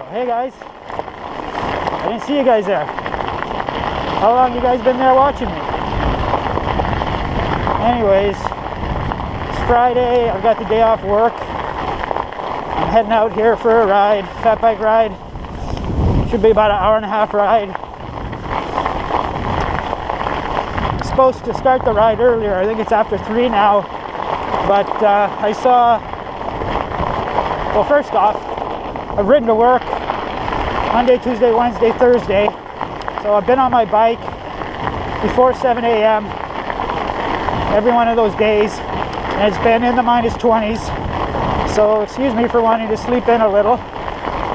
Hey guys, I didn't see you guys there. How long you guys been there watching me? Anyways, it's Friday. I've got the day off work. I'm heading out here for a ride, fat bike ride. Should be about an hour and a half ride. I'm supposed to start the ride earlier. I think it's after 3 now. But I saw, well, first off, I've ridden to work Monday, Tuesday, Wednesday, Thursday. So I've been on my bike before 7 a.m. every one of those days. And it's been in the minus 20s. So excuse me for wanting to sleep in a little.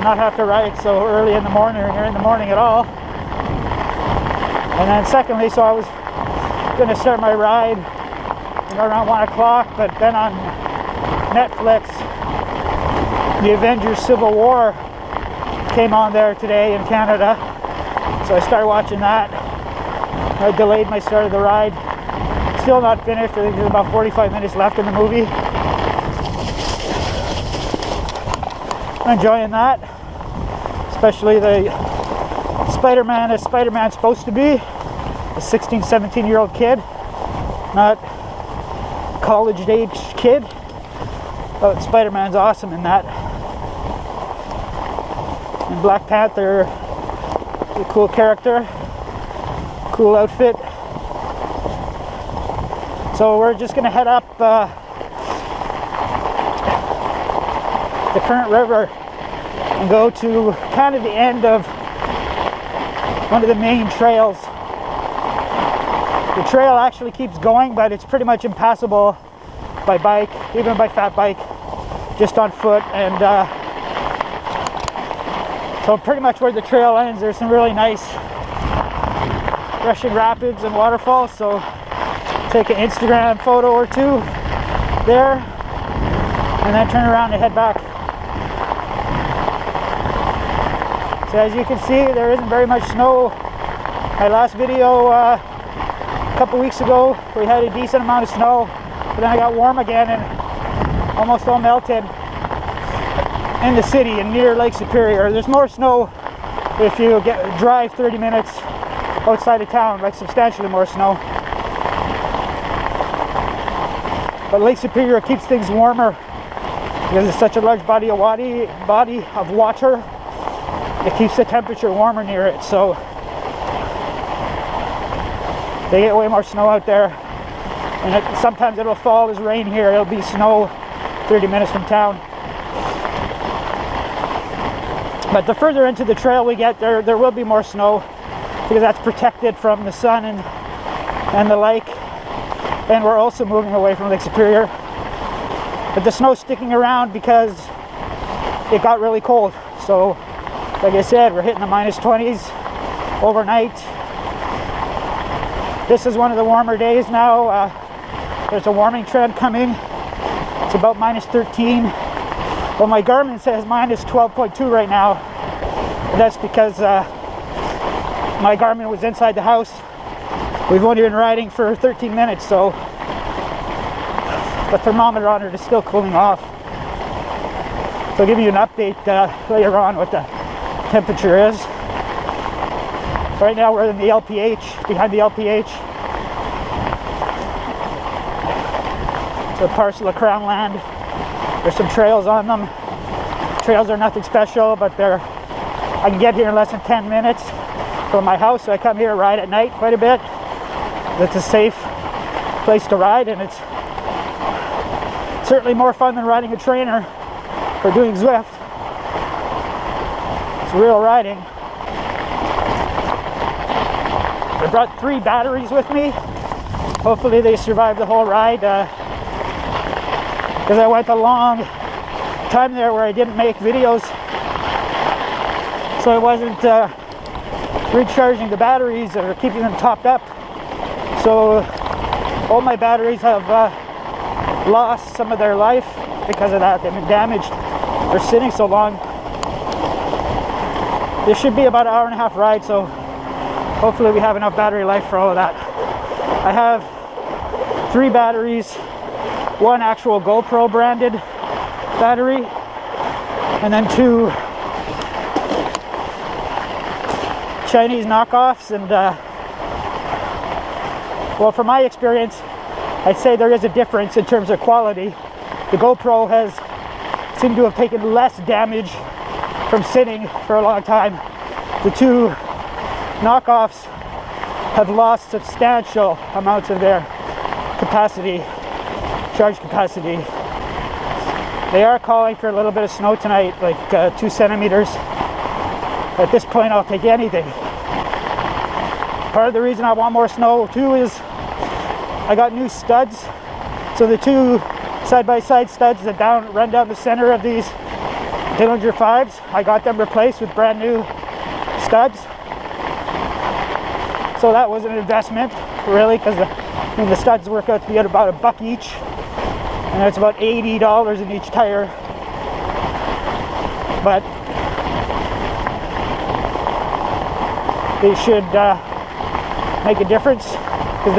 Not have to ride so early in the morning or in the morning at all. And then secondly, so I was going to start my ride around 1 o'clock, but then on Netflix, the Avengers Civil War came on there today in Canada. So I started watching that. I delayed my start of the ride. Still not finished. I think there's about 45 minutes left in the movie. I'm enjoying that, especially the Spider-Man as Spider-Man's supposed to be, a 16, 17-year-old kid, not college-age kid. But Spider-Man's awesome in that. And Black Panther is a cool character, cool outfit. So we're just going to head up the current river and go to kind of the end of one of the main trails. The trail actually keeps going, but it's pretty much impassable by bike, even by fat bike, just on foot. And so pretty much where the trail ends, there's some really nice rushing rapids and waterfalls. So take an Instagram photo or two there and then turn around and head back. So as you can see, there isn't very much snow. My last video a couple weeks ago, we had a decent amount of snow, but then it got warm again and almost all melted in the city and near Lake Superior. There's more snow if you drive 30 minutes outside of town, like substantially more snow. But Lake Superior keeps things warmer because it's such a large body of water. It keeps the temperature warmer near it, so they get way more snow out there. And sometimes it'll fall as rain here. It'll be snow 30 minutes from town. But the further into the trail we get, there will be more snow because that's protected from the sun and the lake. And we're also moving away from Lake Superior. But the snow's sticking around because it got really cold. So like I said, we're hitting the minus 20s overnight. This is one of the warmer days now. There's a warming trend coming. It's about minus 13. Well, my Garmin says minus 12.2 right now. And that's because my Garmin was inside the house. We've only been riding for 13 minutes, so the thermometer on it is still cooling off. So I'll give you an update later on what the temperature is. Right now we're in the LPH, behind the LPH. It's a parcel of Crown land. There's some trails on them. Trails are nothing special, but I can get here in less than 10 minutes from my house, so I come here to ride at night quite a bit. It's a safe place to ride, and it's certainly more fun than riding a trainer or doing Zwift. It's real riding. I brought 3 batteries with me. Hopefully they survive the whole ride because I went a long time there where I didn't make videos, so I wasn't recharging the batteries or keeping them topped up. So all my batteries have lost some of their life because of that. They've been damaged. They're sitting so long. This should be about an hour and a half ride, so hopefully we have enough battery life for all of that. I have 3 batteries, 1 actual GoPro branded battery, and then 2 Chinese knockoffs, and well, from my experience, I'd say there is a difference in terms of quality. The GoPro has seemed to have taken less damage from sitting for a long time. The two knockoffs have lost substantial amounts of their capacity, charge capacity. They are calling for a little bit of snow tonight, like 2 centimeters. At this point, I'll take anything. Part of the reason I want more snow too is I got new studs. So the two side-by-side studs that run down the center of these Dillinger 5s, I got them replaced with brand new studs. So that was an investment, really, because the studs work out to be at about $1 each, and it's about $80 in each tire. But they should make a difference, because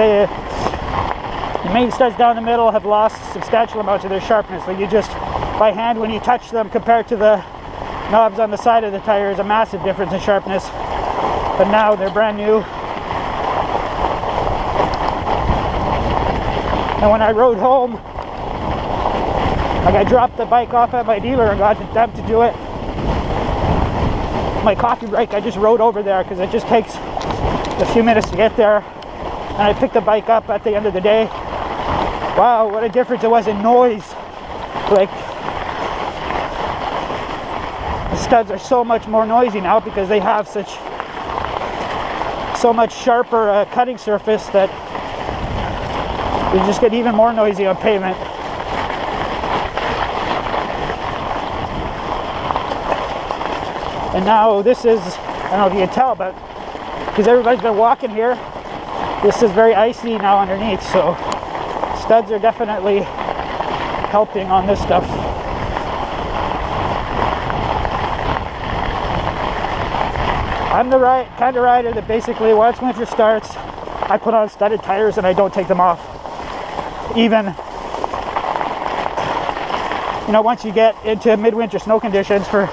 the main studs down the middle have lost substantial amounts of their sharpness. Like, you just, by hand, when you touch them compared to the knobs on the side of the tire, is a massive difference in sharpness. But now they're brand new. And when I rode home, like, I dropped the bike off at my dealer and got them to do it. My coffee break, I just rode over there because it just takes a few minutes to get there. And I picked the bike up at the end of the day. Wow, what a difference it was in noise. Like, the studs are so much more noisy now because they have so much sharper cutting surface that they just get even more noisy on pavement. And now this is, I don't know if you can tell, but because everybody's been walking here, this is very icy now underneath, so studs are definitely helping on this stuff. I'm the kind of rider that basically, once winter starts, I put on studded tires and I don't take them off. Even, you know, once you get into midwinter snow conditions, for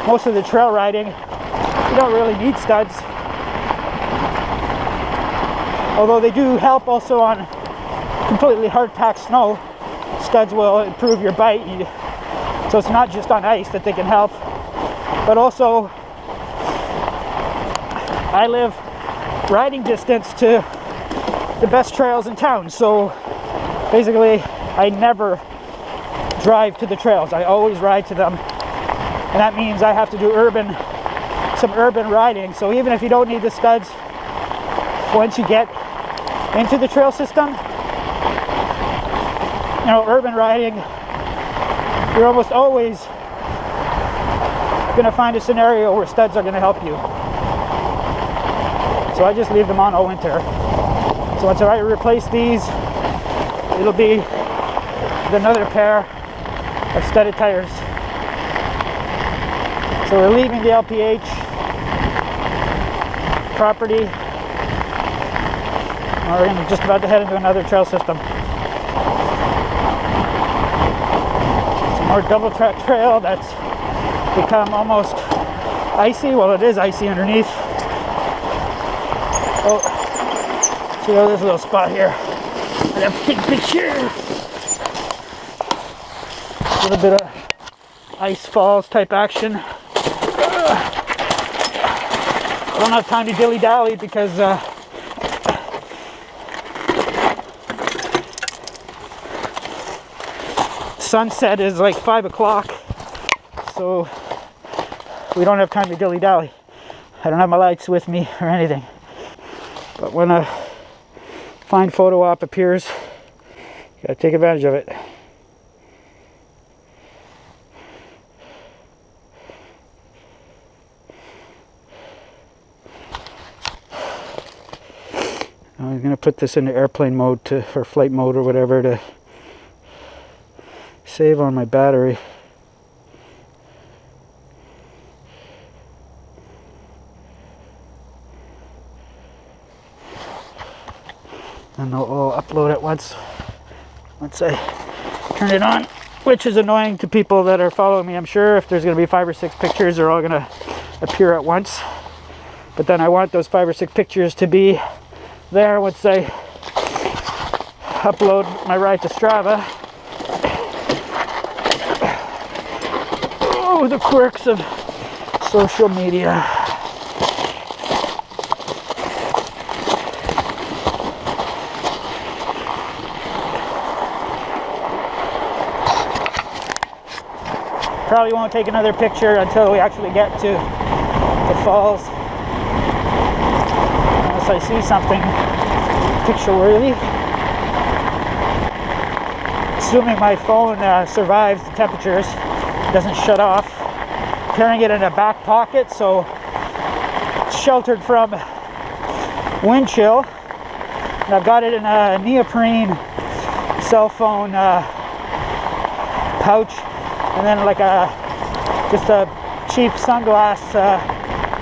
most of the trail riding, you don't really need studs. Although they do help also on completely hard-packed snow. Studs will improve your bite. So it's not just on ice that they can help. But also, I live riding distance to the best trails in town. So basically, I never drive to the trails. I always ride to them. And that means I have to do some urban riding. So even if you don't need the studs, once you get into the trail system, you know, urban riding, you're almost always going to find a scenario where studs are going to help you. So I just leave them on all winter. So once I replace these, it'll be with another pair of studded tires. So we're leaving the LPH property. We're just about to head into another trail system. Some more double track trail that's become almost icy. Well, it is icy underneath. Oh, see how this little spot here. I have to take a picture. A little bit of ice falls type action. I don't have time to dilly-dally because sunset is like 5 o'clock, so we don't have time to dilly-dally. I don't have my lights with me or anything, but when a fine photo op appears, you gotta take advantage of it. I'm going to put this into airplane mode or flight mode or whatever to save on my battery. And I'll upload it once I turn it on, which is annoying to people that are following me, I'm sure. If there's going to be 5 or 6 pictures, they're all going to appear at once. but then I want those 5 or 6 pictures to be there once I upload my ride to Strava. Oh, the quirks of social media. Probably won't take another picture until we actually get to the falls, unless I see something picture worthy. Assuming my phone survives the temperatures, doesn't shut off. Carrying it in a back pocket, so it's sheltered from wind chill. And I've got it in a neoprene cell phone pouch, and then like just a cheap sunglass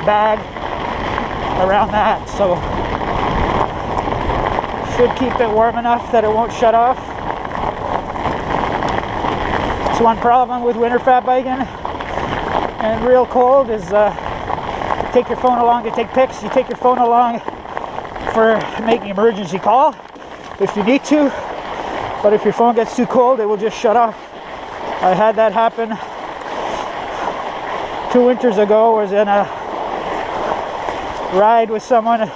bag around that, so should keep it warm enough that it won't shut off. It's one problem with winter fat biking and real cold is take your phone along to take pics. You take your phone along for making an emergency call if you need to, but if your phone gets too cold, it will just shut off. I had that happen 2 winters ago. I was in a ride with someone and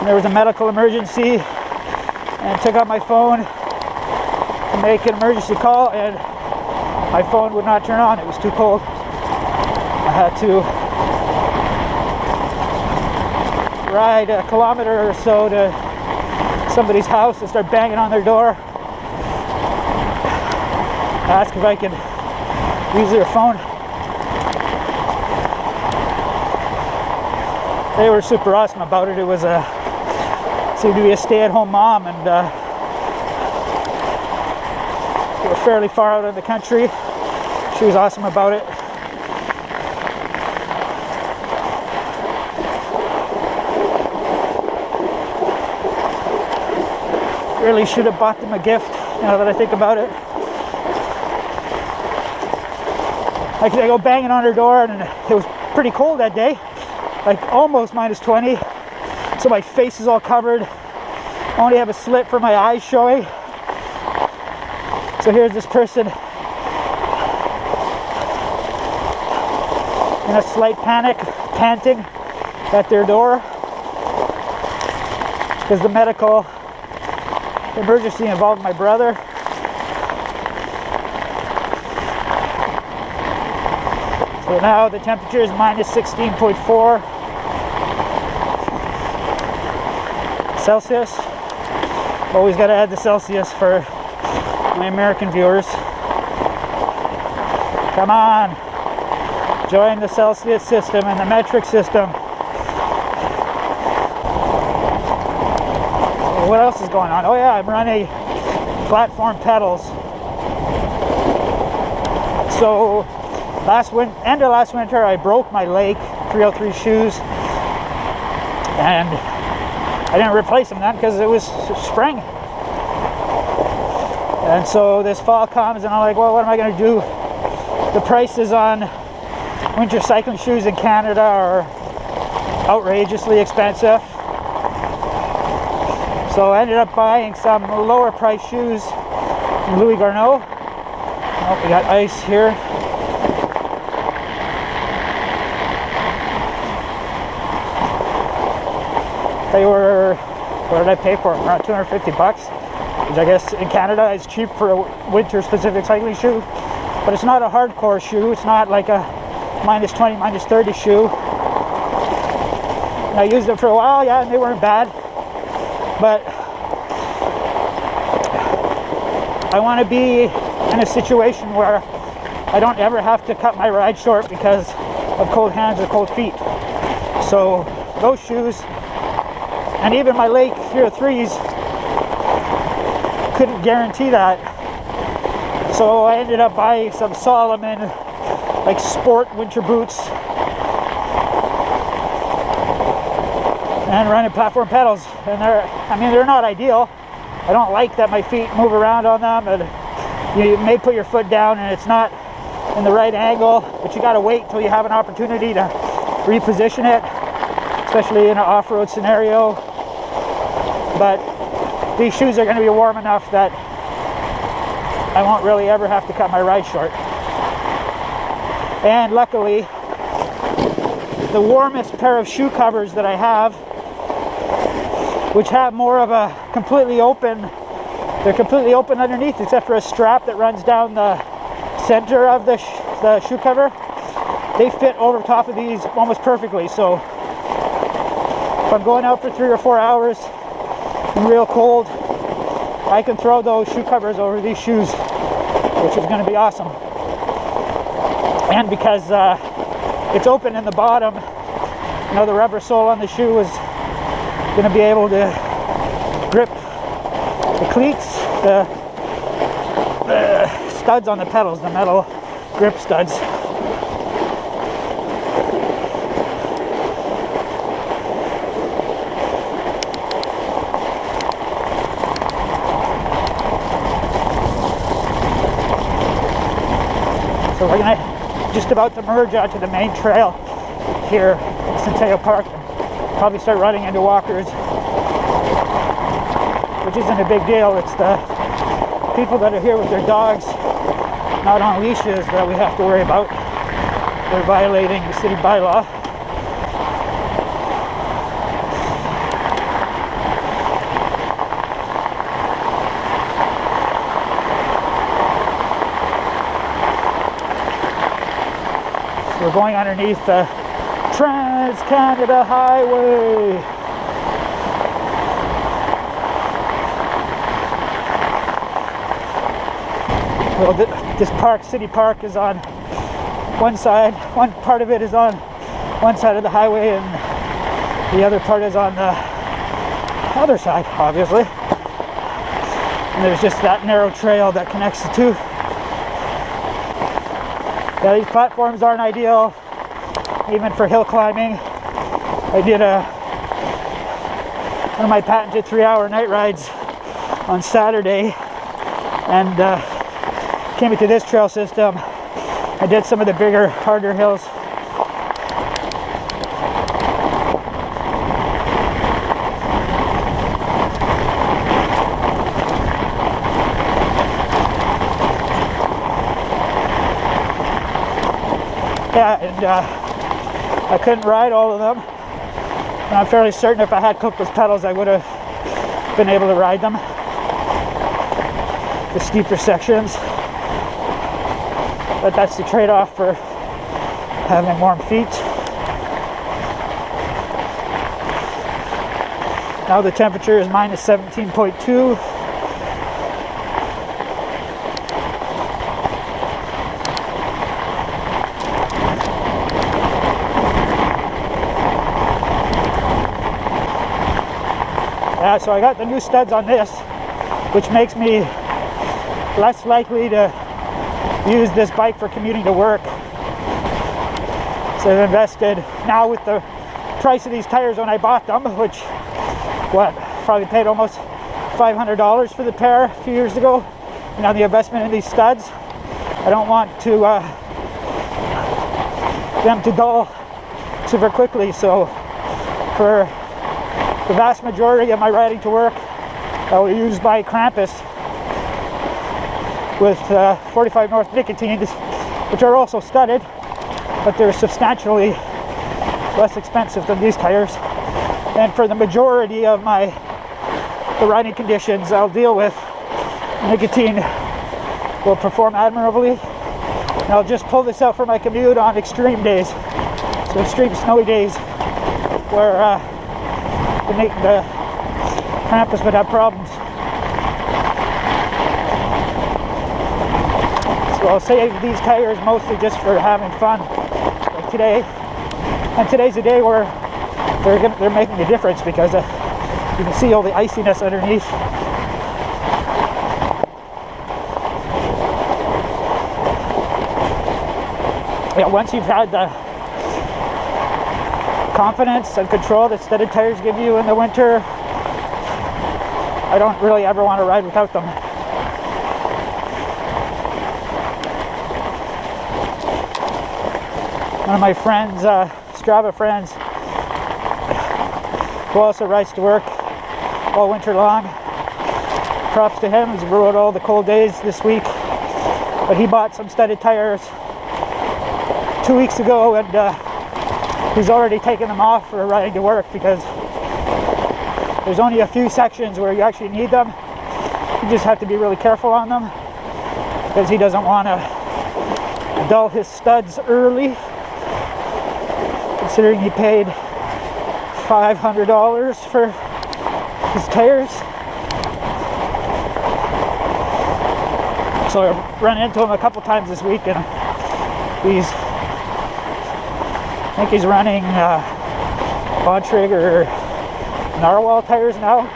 there was a medical emergency, and took out my phone to make an emergency call, and my phone would not turn on. It was too cold. I had to ride a kilometer or so to somebody's house and start banging on their door, ask if I could use their phone. They were super awesome about it. It was seemed to be a stay-at-home mom, and they were fairly far out of the country. She was awesome about it. Really should have bought them a gift, now that I think about it. Like, I go banging on her door, and it was pretty cold that day, like almost -20, so my face is all covered. I only have a slit for my eyes showing. So here's this person in a slight panic, panting at their door because the medical emergency involved my brother. So now the temperature is -16.4 Celsius. Always got to add the Celsius for my American viewers. Come on, join the Celsius system and the metric system. What else is going on? Oh yeah, I'm running platform pedals. So end of last winter, I broke my Lake 303 shoes, and I didn't replace them then because it was spring. And so this fall comes, and I'm like, well, what am I going to do? The prices on winter cycling shoes in Canada are outrageously expensive. So I ended up buying some lower price shoes from Louis Garneau. Oh, we got ice here. They were, what did I pay for them? Around 250 bucks, which I guess in Canada is cheap for a winter specific cycling shoe. But it's not a hardcore shoe. It's not like a -20, -30 shoe. And I used them for a while, yeah, and they weren't bad. But I want to be in a situation where I don't ever have to cut my ride short because of cold hands or cold feet. So those shoes, and even my Lake 303s, couldn't guarantee that. So I ended up buying some Solomon like sport winter boots and running platform pedals. And they're not ideal. I don't like that my feet move around on them, and you may put your foot down and it's not in the right angle, but you got to wait till you have an opportunity to reposition it. especially in an off-road scenario. But these shoes are going to be warm enough that I won't really ever have to cut my ride short. And luckily, the warmest pair of shoe covers that I have, which have more of a completely open, they're completely open underneath except for a strap that runs down the center of the shoe cover. They fit over top of these almost perfectly. So if I'm going out for 3 or 4 hours and real cold, I can throw those shoe covers over these shoes, which is going to be awesome. And because it's open in the bottom, you know, the rubber sole on the shoe is going to be able to grip the cleats, the studs on the pedals, the metal grip studs. So we're gonna just about to merge onto the main trail here in Centennial Park and probably start running into walkers, which isn't a big deal. It's the people that are here with their dogs, not on leashes, that we have to worry about. They're violating the city bylaw. We're going underneath the Trans-Canada Highway. Well, this park, City Park, is on one side. One part of it is on one side of the highway, and the other part is on the other side, obviously. And there's just that narrow trail that connects the two. Yeah, these platforms aren't ideal, even for hill climbing. I did one of my patented 3-hour night rides on Saturday, and came into this trail system. I did some of the bigger, harder hills. Yeah, and I couldn't ride all of them. And I'm fairly certain if I had Cookless pedals, I would have been able to ride them. The steeper sections. But that's the trade-off for having warm feet. Now the temperature is minus 17.2. Yeah, so I got the new studs on this, which makes me less likely to use this bike for commuting to work. So I've invested, now with the price of these tires when I bought them, which, probably paid almost $500 for the pair a few years ago. And now the investment in these studs, I don't want to them to dull super quickly. So for the vast majority of my riding to work, I will use my Krampus with 45 North nicotines, which are also studded, but they're substantially less expensive than these tires. And for the majority of the riding conditions I'll deal with, nicotine will perform admirably. And I'll just pull this out for my commute on extreme days, so extreme snowy days where the Krampus would have problems. So I'll save these tires mostly just for having fun, like today. And today's a day where they're making a difference because you can see all the iciness underneath. Yeah, once you've had the confidence and control that studded tires give you in the winter, I don't really ever want to ride without them. One of my friends, Strava friends, who also rides to work all winter long. Props to him, he's rode all the cold days this week. But he bought some studded tires 2 weeks ago, and he's already taken them off for riding to work because there's only a few sections where you actually need them. You just have to be really careful on them because he doesn't want to dull his studs early, considering he paid $500 for his tires. So I run into him a couple times this week, and I think he's running Bontrager or Narwhal tires now.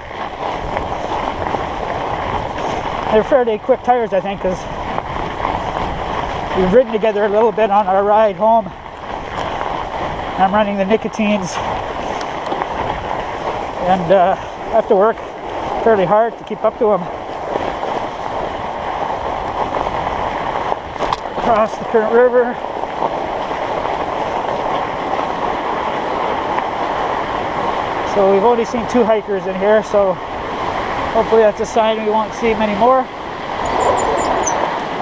They're fairly quick tires, I think, because we've ridden together a little bit on our ride home. I'm running the Nicotines, and I have to work fairly hard to keep up to him. Across the current river. So we've only seen 2 hikers in here, so hopefully that's a sign we won't see many more.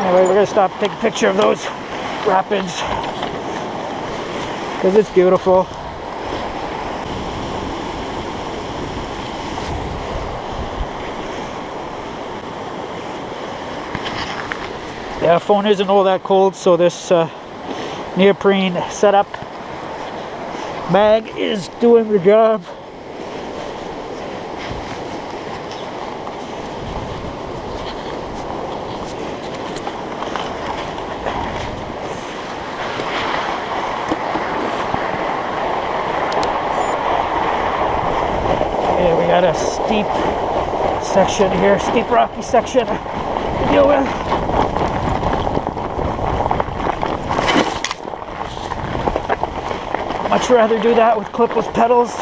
Anyway, we're going to stop and take a picture of those rapids because it's beautiful. Yeah, phone isn't all that cold, so this neoprene setup bag is doing the job. Yeah, we got a steep section here, steep rocky section to deal with. Much rather do that with clipless pedals.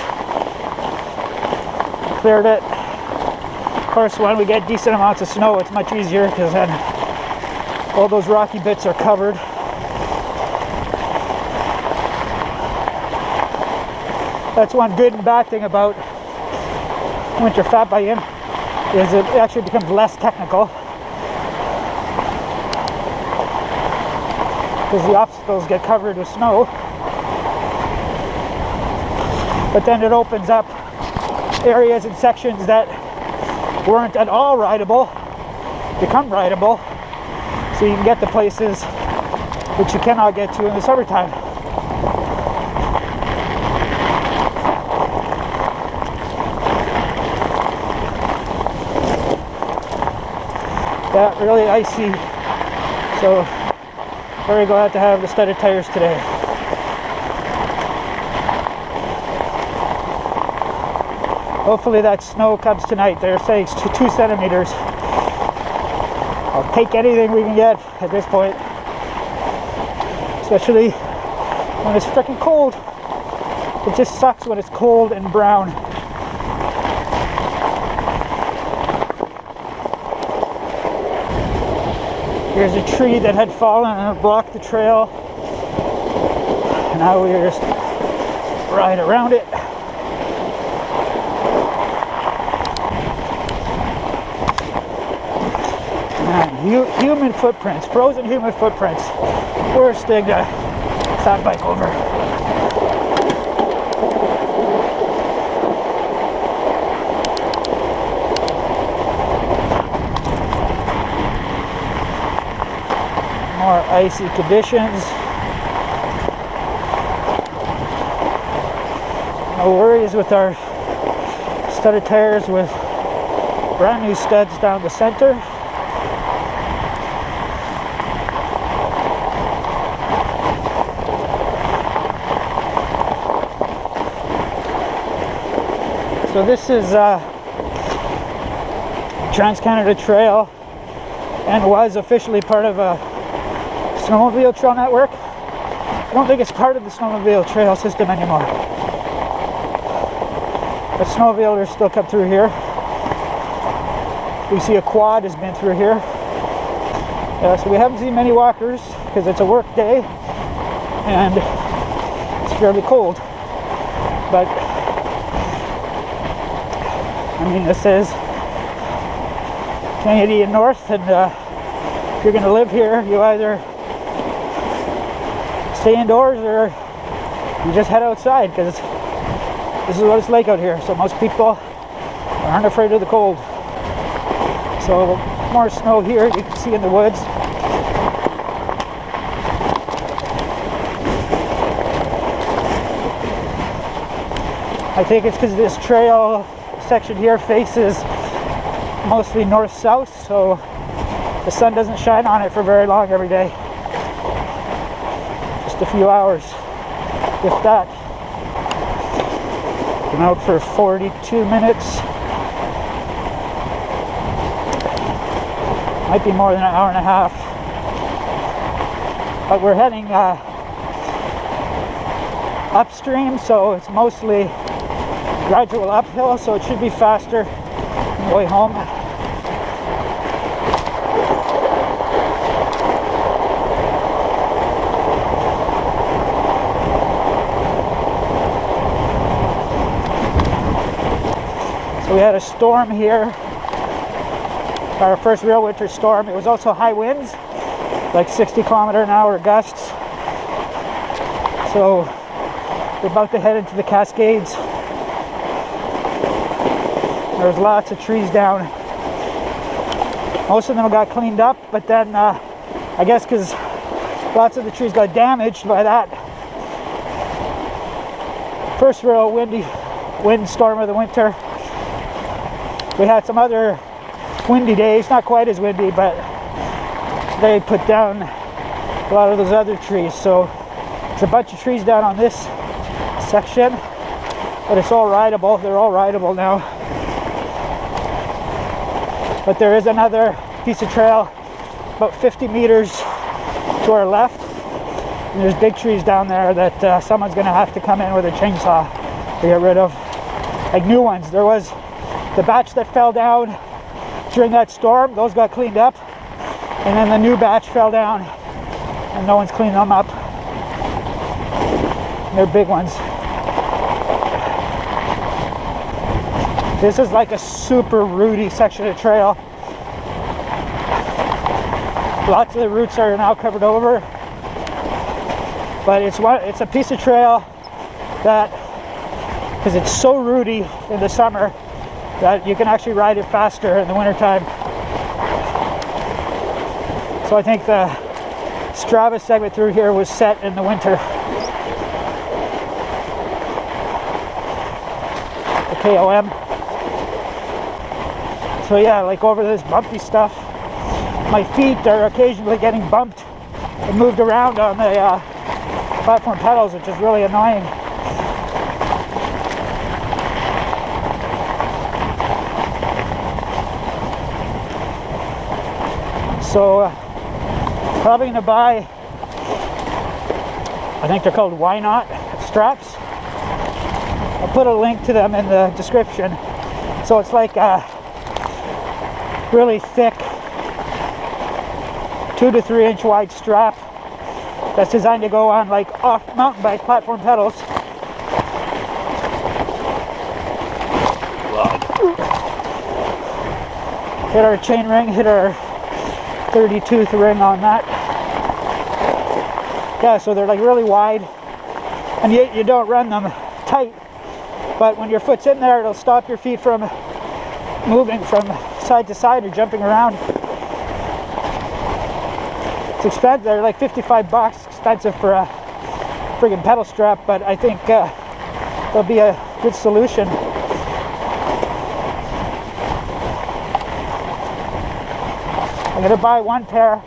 Cleared it. Of course, when we get decent amounts of snow, it's much easier because then all those rocky bits are covered. That's one good and bad thing about winter fat bikeing, is it actually becomes less technical because the obstacles get covered with snow. But then it opens up areas and sections that weren't at all rideable, become rideable, so you can get to places which you cannot get to in the summertime. Yeah, really icy, so very glad to have the studded tires today. Hopefully that snow comes tonight. They're saying it's 2 centimeters. I'll take anything we can get at this point. Especially when it's freaking cold. It just sucks when it's cold and brown. Here's a tree that had fallen and blocked the trail. Now we just ride around it. Human footprints, frozen human footprints. Worst thing to fat bike over. More icy conditions. No worries with our studded tires with brand new studs down the center. So this is Trans-Canada Trail and was officially part of a snowmobile trail network. I don't think it's part of the snowmobile trail system anymore. But snowmobilers still come through here. We see a quad has been through here. So we haven't seen many walkers because it's a work day and it's fairly cold. But I mean, this is Canadian North, and if you're going to live here, you either stay indoors or you just head outside, because this is what it's like out here. So most people aren't afraid of the cold. So more snow here, you can see in the woods. I think it's because this trail section here faces mostly north-south, so the sun doesn't shine on it for very long every day. Just a few hours, if that. Been out for 42 minutes. Might be more than an hour and a half. But we're heading upstream, so it's mostly gradual uphill, so it should be faster on the way home. So we had a storm here, our first real winter storm. It was also high winds, like 60-kilometer-an-hour gusts. So we're about to head into the Cascades. There's lots of trees down. Most of them got cleaned up, but then I guess because lots of the trees got damaged by that first real wind storm of the winter. We had some other windy days, not quite as windy, but they put down a lot of those other trees. So there's a bunch of trees down on this section, but it's all rideable. They're all rideable now. But there is another piece of trail about 50 meters to our left, and there's big trees down there that someone's going to have to come in with a chainsaw to get rid of, like new ones. There was the batch that fell down during that storm, those got cleaned up, and then the new batch fell down and no one's cleaned them up. They're big ones. This is like a super rooty section of trail. Lots of the roots are now covered over, but it's a piece of trail that, because it's so rooty in the summer, that you can actually ride it faster in the wintertime. So I think the Strava segment through here was set in the winter. The KOM. So yeah, like over this bumpy stuff, my feet are occasionally getting bumped and moved around on the platform pedals, which is really annoying. So probably going to buy, I think they're called Why Not straps. I'll put a link to them in the description. So it's like a really thick 2 to 3 inch wide strap that's designed to go on like off mountain bike platform pedals. Hit our chain ring, hit our 30-tooth ring on that. Yeah, so they're like really wide, and you don't run them tight, but when your foot's in there, it'll stop your feet from moving from side to side or jumping around. It's expensive. They're like 55 bucks, expensive for a friggin' pedal strap, but I think they'll be a good solution. I'm gonna buy one pair,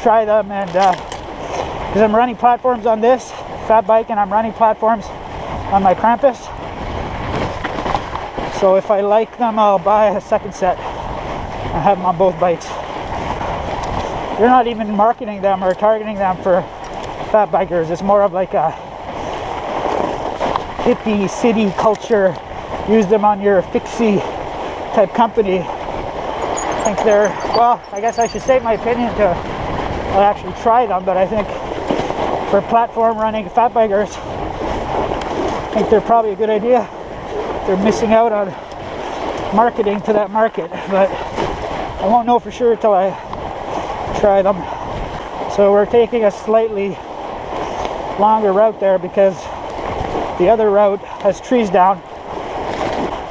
try them, and because I'm running platforms on this fat bike and I'm running platforms on my Krampus. So if I like them, I'll buy a second set. I have them on both bikes. They're not even marketing them or targeting them for fat bikers. It's more of like a hippie city culture, use them on your fixie type company. I think they're, well, I guess I should state my opinion to actually try them, but I think for platform running fat bikers, I think they're probably a good idea. They're missing out on marketing to that market, but I won't know for sure until I try them. So we're taking a slightly longer route there because the other route has trees down.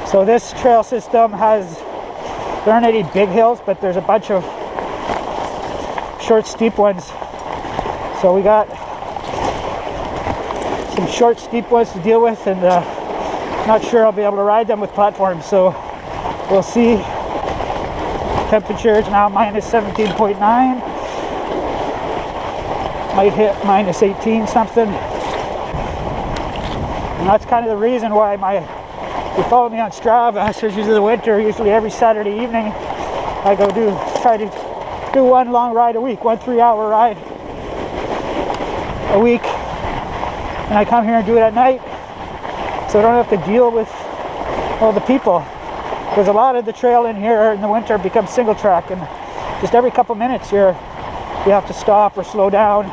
So this trail system there aren't any big hills, but there's a bunch of short, steep ones. So we got some short, steep ones to deal with, and not sure I'll be able to ride them with platforms. So we'll see. Temperature is now minus 17.9. Might hit minus 18 something. And that's kind of the reason why you follow me on Strava, especially in the winter. Usually every Saturday evening I try to do one long ride a week, 1 3-hour ride a week, and I come here and do it at night so I don't have to deal with all the people, because a lot of the trail in here in the winter becomes single track, and just every couple minutes you have to stop or slow down.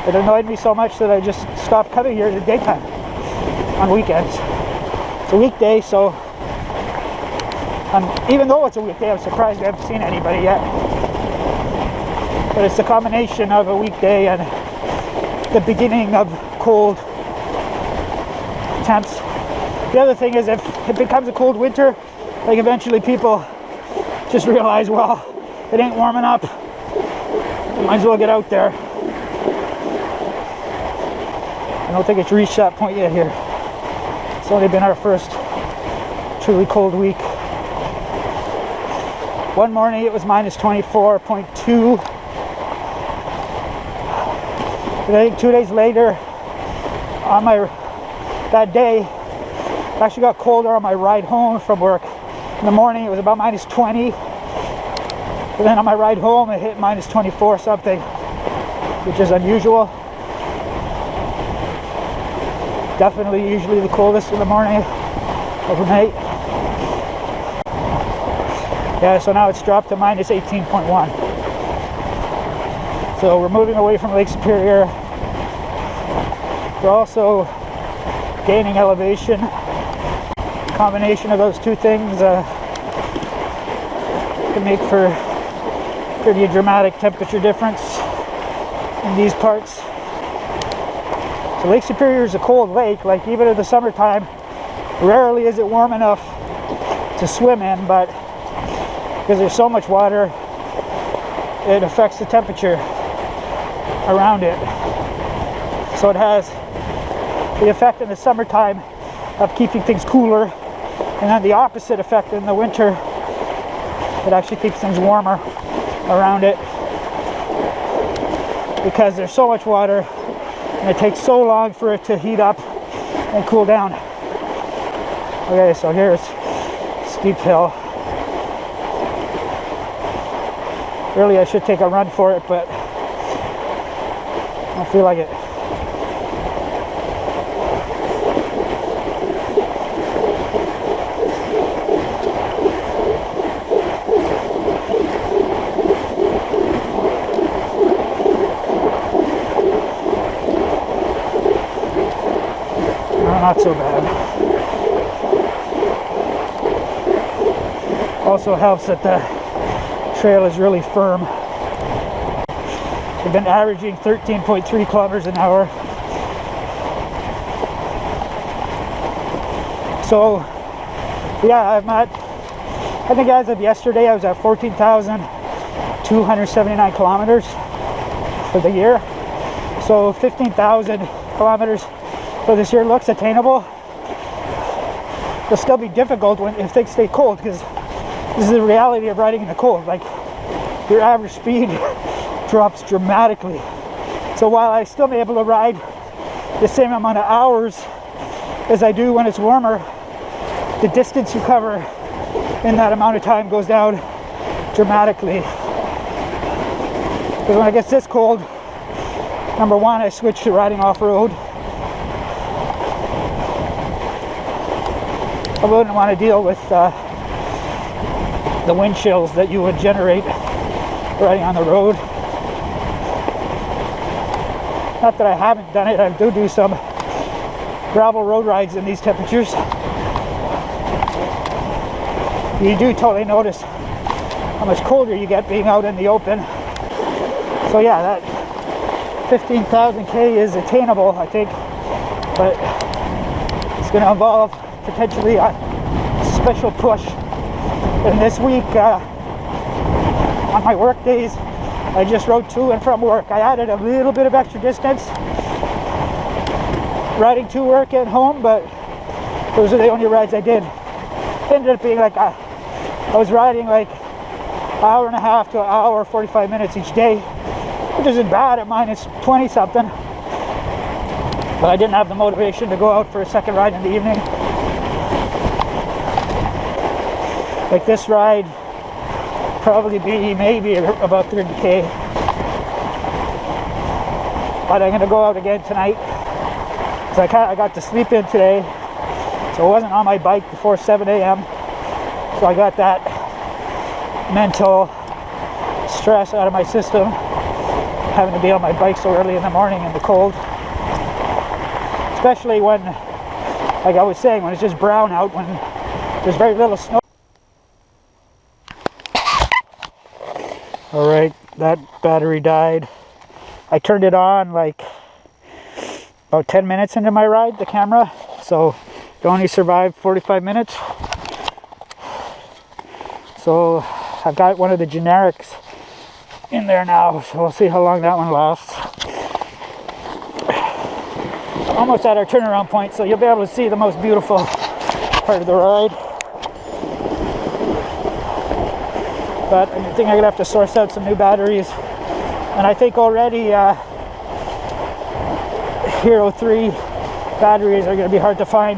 It annoyed me so much that I just stopped coming here in the daytime on weekends. It's a weekday, so even though it's a weekday, I'm surprised I haven't seen anybody yet. But it's a combination of a weekday and the beginning of cold temps. The other thing is, if it becomes a cold winter, like eventually people just realize, well, it ain't warming up, might as well get out there. I don't think it's reached that point yet here. It's only been our first truly cold week. One morning it was minus 24.2. I think 2 days later, that day, it actually got colder on my ride home from work. In the morning it was about minus 20. But then on my ride home it hit minus 24 something, which is unusual. Definitely usually the coldest in the morning, overnight. Yeah, so now it's dropped to minus 18.1. So we're moving away from Lake Superior. We're also gaining elevation. Combination of those two things can make for pretty dramatic temperature difference in these parts. So Lake Superior is a cold lake. Like, even in the summertime, rarely is it warm enough to swim in, but because there's so much water, it affects the temperature around it. So it has the effect in the summertime of keeping things cooler, and then the opposite effect in the winter. It actually keeps things warmer around it because there's so much water and it takes so long for it to heat up and cool down. Okay, so here's steep hill. Really, I should take a run for it, but I don't feel like it. Not so bad. Also helps that the trail is really firm. We've been averaging 13.3 kilometers an hour. So yeah, I think as of yesterday I was at 14,279 kilometers for the year. So 15,000 kilometers for this year looks attainable. It'll still be difficult if things stay cold, because this is the reality of riding in the cold. Like, your average speed drops dramatically. So while I still may be able to ride the same amount of hours as I do when it's warmer, the distance you cover in that amount of time goes down dramatically. Because when it gets this cold, number one, I switch to riding off-road. I wouldn't want to deal with the wind chills that you would generate riding on the road. Not that I haven't done it, I do some gravel road rides in these temperatures. You do totally notice how much colder you get being out in the open. So yeah, that 15,000 K is attainable, I think, but it's going to involve potentially a special push. And this week, on my work days, I just rode to and from work. I added a little bit of extra distance riding to work and home, but those are the only rides I did. It ended up being like I was riding like an hour and a half to an hour 45 minutes each day, which isn't bad at -20 something. But I didn't have the motivation to go out for a second ride in the evening. Like this ride probably be maybe about 30K. But I'm gonna go out again tonight. So I got to sleep in today, so I wasn't on my bike before 7 a.m. So I got that mental stress out of my system, having to be on my bike so early in the morning in the cold. Especially when, like I was saying, when it's just brown out, when there's very little snow. Alright, that battery died. I turned it on like about 10 minutes into my ride, the camera, so it only survived 45 minutes. So I've got one of the generics in there now, so we'll see how long that one lasts. Almost at our turnaround point, so you'll be able to see the most beautiful part of the ride. But I think I'm gonna have to source out some new batteries, and I think already Hero 3 batteries are going to be hard to find.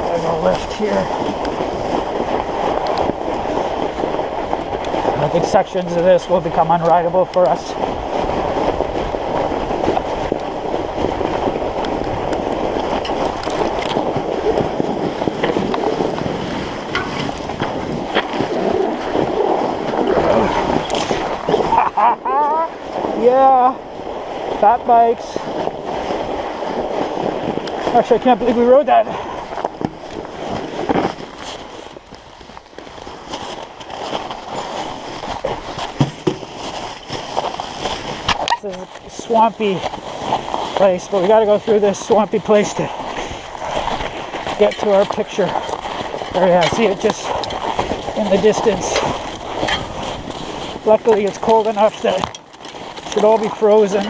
There's a lift here. I think sections of this will become unrideable for us. Yeah, fat bikes. Actually, I can't believe we rode that. This is a swampy place, but we got to go through this swampy place to get to our picture. There, yeah, see it just in the distance. Luckily, it's cold enough that it should all be frozen.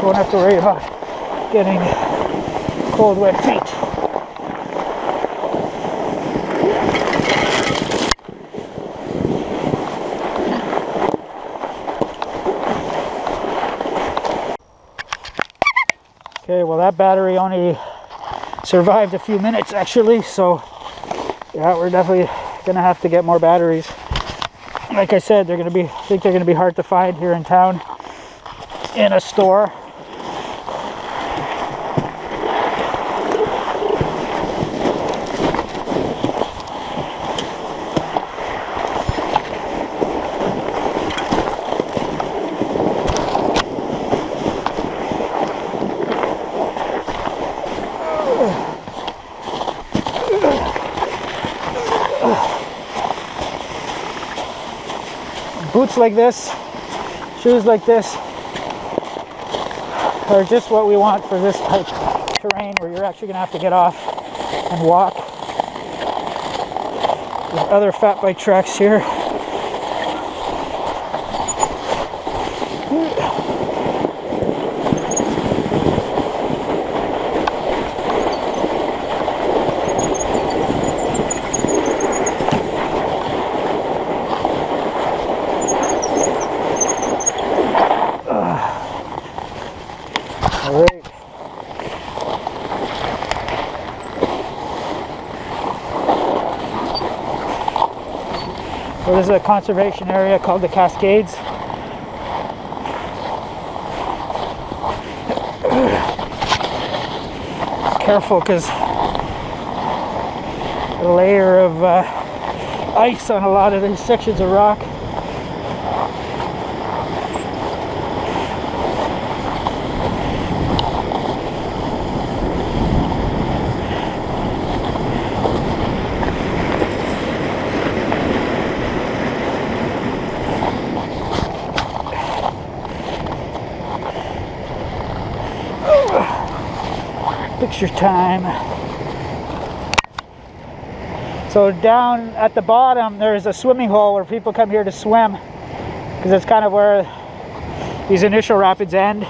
Won't have to worry about getting cold, wet feet. Okay, well that battery only survived a few minutes actually, so yeah, we're definitely gonna have to get more batteries. Like I said, I think they're gonna be hard to find here in town in a store. Boots like this, shoes like this are just what we want for this type of terrain where you're actually going to have to get off and walk. There's other fat bike tracks here. Alright. So this is a conservation area called the Cascades. careful because a layer of ice on a lot of these sections of rock. Picture time. So down at the bottom there's a swimming hole where people come here to swim because it's kind of where these initial rapids end.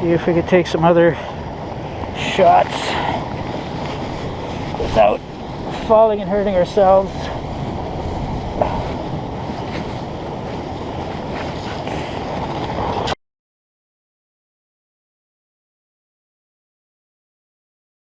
See if we could take some other shots without falling and hurting ourselves.